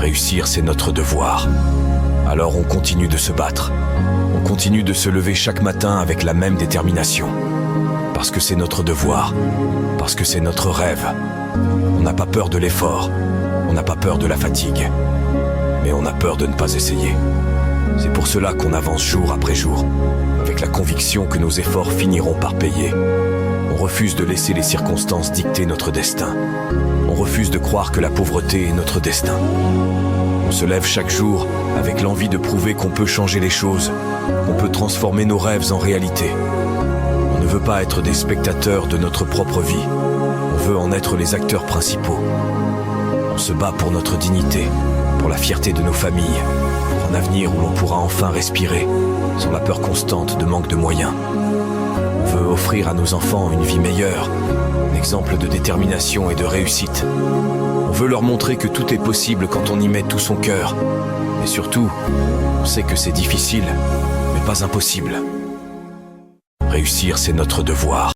Réussir, c'est notre devoir. Alors on continue de se battre. On continue de se lever chaque matin avec la même détermination. Parce que c'est notre devoir. Parce que c'est notre rêve. On n'a pas peur de l'effort. On n'a pas peur de la fatigue. Mais on a peur de ne pas essayer. C'est pour cela qu'on avance jour après jour, avec la conviction que nos efforts finiront par payer. On refuse de laisser les circonstances dicter notre destin. On refuse de croire que la pauvreté est notre destin. On se lève chaque jour avec l'envie de prouver qu'on peut changer les choses, qu'on peut transformer nos rêves en réalité. On ne veut pas être des spectateurs de notre propre vie. On veut en être les acteurs principaux. On se bat pour notre dignité, pour la fierté de nos familles, pour un avenir où l'on pourra enfin respirer, sans la peur constante de manque de moyens. On veut offrir à nos enfants une vie meilleure, un exemple de détermination et de réussite. On veut leur montrer que tout est possible quand on y met tout son cœur. Et surtout, on sait que c'est difficile, mais pas impossible. Réussir, c'est notre devoir.